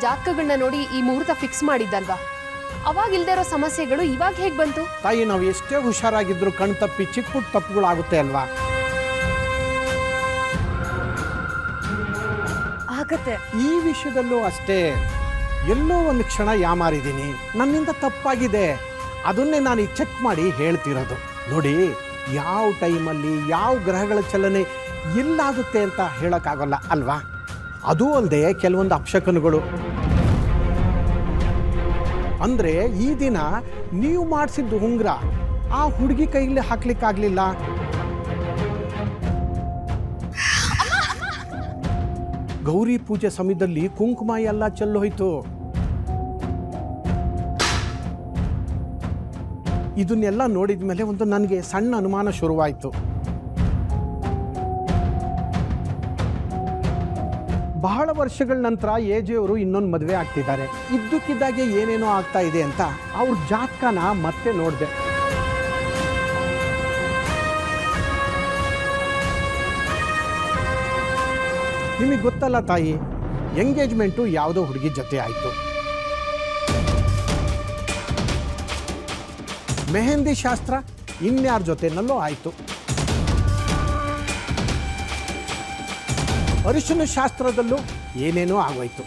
ಜಾತಕಗಳನ್ನ ನೋಡಿ ಈ ಮುಹೂರ್ತ ಫಿಕ್ಸ್ ಮಾಡಿದ್ದಲ್ವಾ? ಅವಾಗ ಇಲ್ದೇ ಇರೋ ಸಮಸ್ಯೆಗಳು ಇವಾಗ ಹೇಗೆ ಬಂತು? ತಾಯಿ, ನಾವು ಎಷ್ಟೇ ಹುಷಾರಾಗಿದ್ರು ಕಣ್ ತಪ್ಪಿ ಚಿಕ್ಕ ಪುಟ್ಟ ತಪ್ಪುಗಳಾಗುತ್ತೆ ಅಲ್ವಾ? ಆಗತ್ತೆ. ಈ ವಿಷಯದಲ್ಲೂ ಅಷ್ಟೇ. ಎಲ್ಲೋ ಒಂದು ಕ್ಷಣ ಯಾಮಾರಿದ್ದೀನಿ, ನನ್ನಿಂದ ತಪ್ಪಾಗಿದೆ. ಅದನ್ನೇ ನಾನು ಈಗ ಚೆಕ್ ಮಾಡಿ ಹೇಳ್ತಿರೋದು. ನೋಡಿ, ಯಾವ ಟೈಮಲ್ಲಿ ಯಾವ ಗ್ರಹಗಳ ಚಲನೆ ಎಲ್ಲಾಗುತ್ತೆ ಅಂತ ಹೇಳೋಕ್ಕಾಗಲ್ಲ ಅಲ್ವಾ? ಅದು ಅಲ್ಲದೆ ಕೆಲವೊಂದು ಅಪಶಕನಗಳು. ಅಂದರೆ ಈ ದಿನ ನೀವು ಮಾಡಿಸಿದ್ದು ಉಂಗುರ ಆ ಹುಡುಗಿ ಕೈಯಲ್ಲಿ ಹಾಕ್ಲಿಕ್ಕಾಗಲಿಲ್ಲ. ಗೌರಿ ಪೂಜೆ ಸಮಯದಲ್ಲಿ ಕುಂಕುಮ ಎಲ್ಲ ಚೆಲ್ಲೋಯ್ತು. ಇದನ್ನೆಲ್ಲ ನೋಡಿದ ಮೇಲೆ ಒಂದು ನನಗೆ ಸಣ್ಣ ಅನುಮಾನ ಶುರುವಾಯಿತು. ಬಹಳ ವರ್ಷಗಳ ನಂತರ ಎಜೆಯವರು ಇನ್ನೊಂದು ಮದುವೆ ಆಗ್ತಿದ್ದಾರೆ. ಇದ್ದಕ್ಕಿದ್ದಾಗೆ ಏನೇನೋ ಆಗ್ತಾ ಇದೆ ಅಂತ ಅವ್ರ ಜಾತಕನ ಮತ್ತೆ ನೋಡಿದೆ. ನಿಮಗೆ ಗೊತ್ತಲ್ಲ ತಾಯಿ, ಎಂಗೇಜ್ಮೆಂಟು ಯಾವುದೋ ಹುಡುಗಿ ಜೊತೆ ಆಯಿತು. ಮೆಹಂದಿ ಶಾಸ್ತ್ರ ಇನ್ಯಾರ ಜೊತೆನಲ್ಲೂ ಆಯಿತು. ಅರಿಶಿನ ಶಾಸ್ತ್ರದಲ್ಲೂ ಏನೇನೋ ಆಗೋಯ್ತು.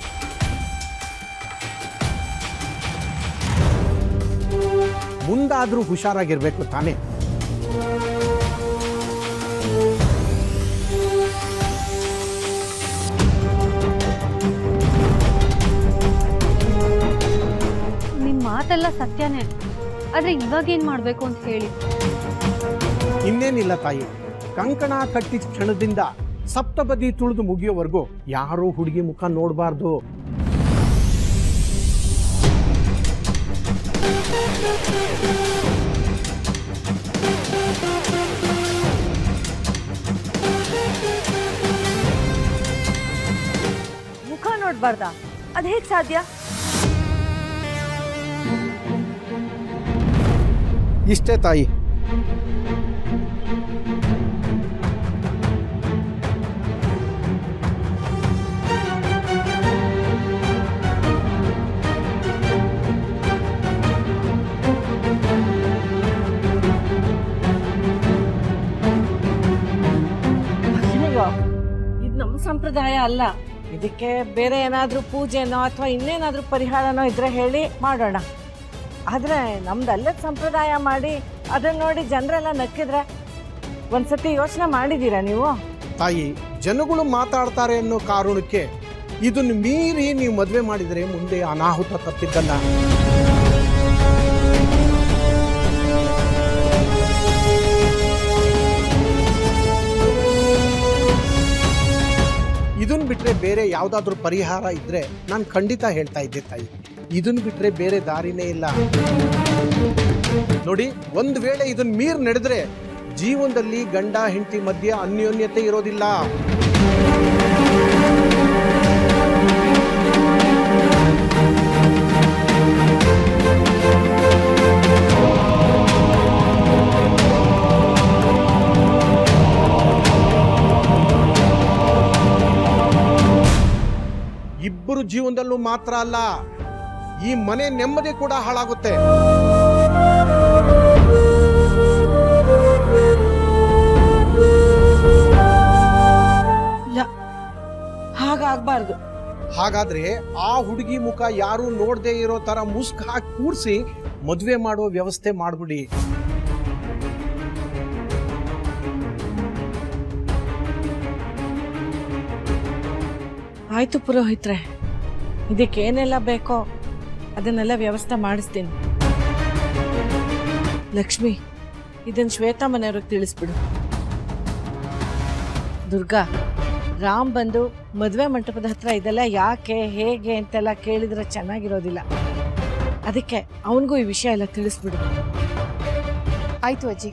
ಮುಂದಾದರೂ ಹುಷಾರಾಗಿರ್ಬೇಕು ತಾನೇ. ನಿಮ್ಮ ಮಾತೆಲ್ಲ ಸತ್ಯನೇ, ಆದ್ರೆ ಇವಾಗ ಏನ್ ಮಾಡ್ಬೇಕು ಅಂತ ಹೇಳಿ. ಇನ್ನೇನಿಲ್ಲ ತಾಯಿ, ಕಂಕಣ ಕಟ್ಟಿದ ಕ್ಷಣದಿಂದ ಸಪ್ತಪದಿ ತುಳಿದು ಮುಗಿಯೋವರೆಗೂ ಯಾರೂ ಹುಡುಗಿ ಮುಖ ನೋಡಬಾರ್ದು. ಮುಖ ನೋಡ್ಬಾರ್ದಾ? ಅದ್ ಹೇಗ್ ಸಾಧ್ಯ? ಇಷ್ಟೇ ತಾಯಿ. ಇದು ನಮ್ಮ ಸಂಪ್ರದಾಯ ಅಲ್ಲ. ಇದಕ್ಕೆ ಬೇರೆ ಏನಾದ್ರೂ ಪೂಜೆನೋ ಅಥವಾ ಇನ್ನೇನಾದ್ರೂ ಪರಿಹಾರನೋ ಇದ್ರೆ ಹೇಳಿ ಮಾಡೋಣ. ಆದ್ರೆ ನಮ್ದಲ್ಲದ ಸಂಪ್ರದಾಯ ಮಾಡಿ ಅದನ್ನ ನೋಡಿ ಜನರೆಲ್ಲ ನಕ್ಕಿದ್ರೆ ಒಂದ್ಸತಿ ಯೋಚನೆ ಮಾಡಿದೀರಾ ನೀವು? ತಾಯಿ, ಜನಗಳು ಮಾತಾಡ್ತಾರೆ ಅನ್ನೋ ಕಾರಣಕ್ಕೆ ಇದನ್ನು ಮೀರಿ ನೀವು ಮದುವೆ ಮಾಡಿದರೆ ಮುಂದೆ ಅನಾಹುತ ತಪ್ಪಿದ್ದಲ್ಲ. ಇದನ್ನು ಬಿಟ್ಟರೆ ಬೇರೆ ಯಾವುದಾದ್ರೂ ಪರಿಹಾರ ಇದ್ದರೆ ನಾನು ಖಂಡಿತ ಹೇಳ್ತಾ ಇದ್ದೆ ತಾಯಿ. ಇದನ್ನು ಬಿಟ್ಟರೆ ಬೇರೆ ದಾರಿನೇ ಇಲ್ಲ. ನೋಡಿ, ಒಂದು ವೇಳೆ ಇದನ್ನು ಮೀರಿ ನಡೆದ್ರೆ ಜೀವನದಲ್ಲಿ ಗಂಡ ಹೆಂಡತಿ ಮಧ್ಯೆ ಅನ್ಯೋನ್ಯತೆ ಇರೋದಿಲ್ಲ. ಇಬ್ಬರು ಜೀವನದಲ್ಲೂ ಮಾತ್ರ ಅಲ್ಲ, ಈ ಮನೆ ನೆಮ್ಮದಿ ಕೂಡ ಹಾಳಾಗುತ್ತೆ. ಹಾಗಾಗ್ಬಾರ್ದು. ಹಾಗಾದ್ರೆ ಆ ಹುಡುಗಿ ಮುಖ ಯಾರು ನೋಡದೆ ಇರೋ ತರ ಮುಸ್ಕ್ ಹಾಕಿ ಕೂರಿಸಿ ಮದುವೆ ಮಾಡುವ ವ್ಯವಸ್ಥೆ ಮಾಡ್ಬಿಡಿ. ಆಯ್ತು ಪುರೋಹಿತ್ರೆ, ಇದಕ್ಕೇನೆಲ್ಲ ಬೇಕೋ ಅದನ್ನೆಲ್ಲ ವ್ಯವಸ್ಥೆ ಮಾಡಿಸ್ತೀನಿ. ಲಕ್ಷ್ಮಿ, ಇದನ್ನ ಶ್ವೇತಾ ಮನೆಯವ್ರಿಗೆ ತಿಳಿಸ್ಬಿಡು. ದುರ್ಗಾ, ರಾಮ್ ಬಂದು ಮದುವೆ ಮಂಟಪದ ಹತ್ರ ಇದೆಲ್ಲ ಯಾಕೆ ಹೇಗೆ ಅಂತೆಲ್ಲ ಕೇಳಿದ್ರೆ ಚೆನ್ನಾಗಿರೋದಿಲ್ಲ. ಅದಕ್ಕೆ ಅವನಿಗೂ ಈ ವಿಷಯ ಎಲ್ಲ ತಿಳಿಸ್ಬಿಡು. ಆಯ್ತು ಅಜ್ಜಿ.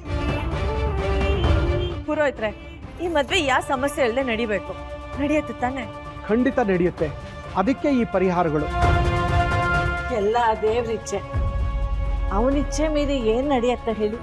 ಪುರೋಹಿತ್ರೆ, ಈ ಮದ್ವೆ ಯಾವ ಸಮಸ್ಯೆ ಇಲ್ಲದೆ ನಡಿಬೇಕು. ನಡೆಯುತ್ತೆ ತಾನೆ? ಖಂಡಿತ ನಡೆಯುತ್ತೆ. ಅದಕ್ಕೆ ಈ ಪರಿಹಾರಗಳು. ಎಲ್ಲ ದೇವ್ರಿಚ್ಛೆ. ಅವನಿಚ್ಛೆ ಮೀರಿ ಏನ್ ನಡೆಯತ್ತ ಹೇಳಿ?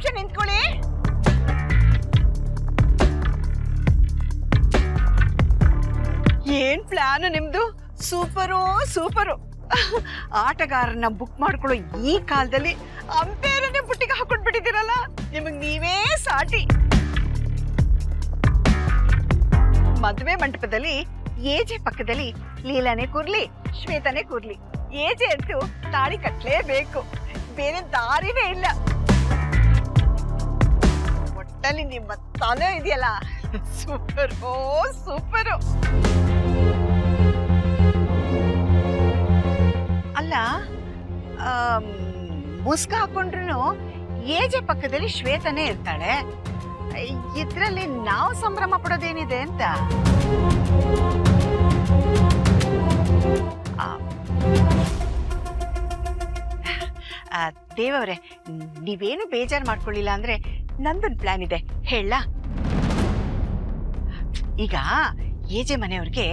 ನಿಮಿಷ ನಿಂತ್ಕೊಳ್ಳಿ. ಏನ್ ಪ್ಲಾನ್ ನಿಮ್ದು? Super super. ಆಟಗಾರನ್ನ ಬುಕ್ ಮಾಡ್ಕೊಳ್ಳೋ ಈ ಕಾಲದಲ್ಲಿ ಅಂಪೇರನ್ನೇ ಬುಟ್ಟಿಗೆ ಹಾಕೊಂಡ್ಬಿಟ್ಟಿದ್ದೀರಲ್ಲ, ನಿಮಗ್ ನೀವೇ ಸಾಟಿ. ಮದುವೆ ಮಂಟಪದಲ್ಲಿ ಏಜೆ ಪಕ್ಕದಲ್ಲಿ ಲೀಲಾನೇ ಕೂರ್ಲಿ, ಶ್ವೇತಾನೇ ಕೂರ್ಲಿ. ಏಜೆ ಅಂತೂ ತಾಳಿ ಕಟ್ಲೇಬೇಕು, ಬೇರೆ ದಾರಿನೇ ಇಲ್ಲ. ಒಟ್ಟಲ್ಲಿ ನಿಮ್ಮ ತಲೆ ಇದೆಯಲ್ಲ, ಸೂಪರ್, ಓ ಸೂಪರು. ಅಲ್ಲ, ಮುಸ್ಕ ಹಾಕೊಂಡ್ರು ಏಜೆ ಪಕ್ಕದಲ್ಲಿ ಶ್ವೇತನೇ ಇರ್ತಾಳೆ. ಇದ್ರಲ್ಲಿ ನಾವು ಸಂಭ್ರಮ ಪಡೋದೇನಿದೆ ಅಂತ. ದೇವವ್ರೆ, ನೀವೇನು ಬೇಜಾರು ಮಾಡ್ಕೊಳ್ಳಿಲ್ಲ ಅಂದ್ರೆ ನಂದೊಂದು ಪ್ಲಾನ್ ಇದೆ, ಹೇಳ. ಈಗ ಏಜೆ ಮನೆಯವ್ರಿಗೆ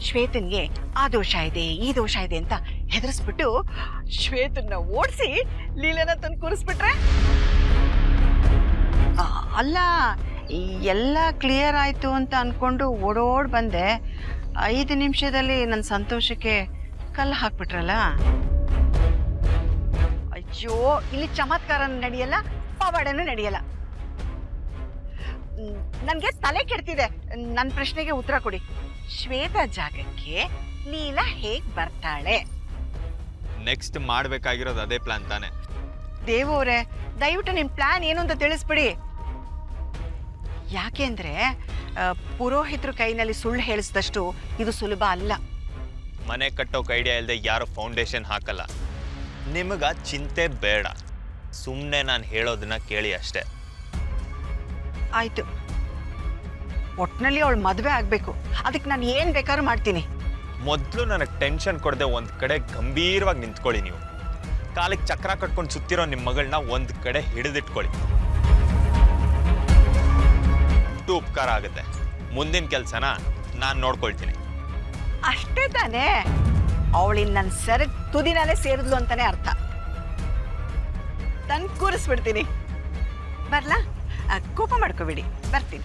ಶ್ವೇತನ್ಗೆ ಆ ದೋಷ ಇದೆ ಈ ದೋಷ ಇದೆ ಅಂತ ಹೆದರ್ಸ್ಬಿಟ್ಟು ಶ್ವೇತನ್ನ ಓಡಿಸಿ ಲೀಲನ ತಂದು ಕೂರಿಸ್ಬಿಟ್ರೆ, ಅಲ್ಲ ಎಲ್ಲ ಕ್ಲಿಯರ್ ಆಯ್ತು ಅಂತ ಅನ್ಕೊಂಡು ಓಡೋಡ್ ಬಂದೆ. 5 ನಿಮಿಷದಲ್ಲಿ ನನ್ನ ಸಂತೋಷಕ್ಕೆ ಕಲ್ಲು ಹಾಕ್ಬಿಟ್ರಲ್ಲ. ಅಯ್ಯೋ, ಇಲ್ಲಿ ಚಮತ್ಕಾರನೂ ನಡೆಯಲ್ಲ, ಪವಾಡನೂ ನಡೆಯಲ್ಲ. ನನ್ಗೆ ತಲೆ ಕೆಡ್ತಿದೆ. ನನ್ನ ಪ್ರಶ್ನೆಗೆ ಉತ್ತರ ಕೊಡಿ. ಶ್ವೇತಾ ಜಾಗಕ್ಕೆ ಲೀಲಾ ಹೇಗ್ ಬರ್ತಾಳೆ? ನೆಕ್ಸ್ಟ್ ಮಾಡ್ಬೇಕಾಗಿರೋದು ಅದೇ ಪ್ಲಾನ್ ತಾನೆ. ದೇವವ್ರೆ, ದಯವಿಟ್ಟು ನಿಮ್ ಪ್ಲಾನ್ ಏನು ಅಂತ ತಿಳಿಸ್ಬಿಡಿ. ಯಾಕೆಂದ್ರೆ ಪುರೋಹಿತರ ಕೈನಲ್ಲಿ ಸುಳ್ಳು ಹೇಳಿಸಿದಷ್ಟು ಇದು ಸುಲಭ ಅಲ್ಲ. ಮನೆ ಕಟ್ಟೋಕೆ ಐಡಿಯಾ ಇಲ್ಲದೆ ಯಾರು ಫೌಂಡೇಶನ್ ಹಾಕಲ್ಲ. ನಿಮಗ ಚಿಂತೆ ಬೇಡ, ಸುಮ್ಮನೆ ನಾನು ಹೇಳೋದನ್ನ ಕೇಳಿ ಅಷ್ಟೇ. ಆಯ್ತು, ಒಟ್ನಲ್ಲಿ ಅವಳು ಮದುವೆ ಆಗ್ಬೇಕು. ಅದಕ್ಕೆ ನಾನು ಏನ್ ಬೇಕಾದ್ರೂ ಮಾಡ್ತೀನಿ. ಮೊದಲು ನನಗೆ ಟೆನ್ಷನ್ ಕೊಡದೆ ಒಂದು ಕಡೆ ಗಂಭೀರವಾಗಿ ನಿಂತ್ಕೊಳ್ಳಿ. ನೀವು ಕಾಲಿಗೆ ಚಕ್ರ ಕಟ್ಕೊಂಡು ಸುತ್ತಿರೋ ನಿಮ್ಮ ಮಗಳನ್ನ ಒಂದು ಕಡೆ ಹಿಡಿದಿಟ್ಕೊಳ್ಳಿ. ಉಪಕಾರ ಆಗುತ್ತೆ. ಮುಂದಿನ ಕೆಲಸನ ನಾನು ನೋಡ್ಕೊಳ್ತೀನಿ. ಅಷ್ಟೇ ತಾನೇ? ಅವಳಿನ್ ನನ್ನ ಸೆರಗ್ ತುದಿನಾಲೆ ಸೇರಿದ್ಲು ಅಂತಾನೆ ಅರ್ಥ. ತಂದು ಕೂರಿಸ್ಬಿಡ್ತೀನಿ. ಬರ್ಲಾ? ಕೋಪ ಮಾಡ್ಕೋಬೇಡಿ, ಬರ್ತೀನಿ.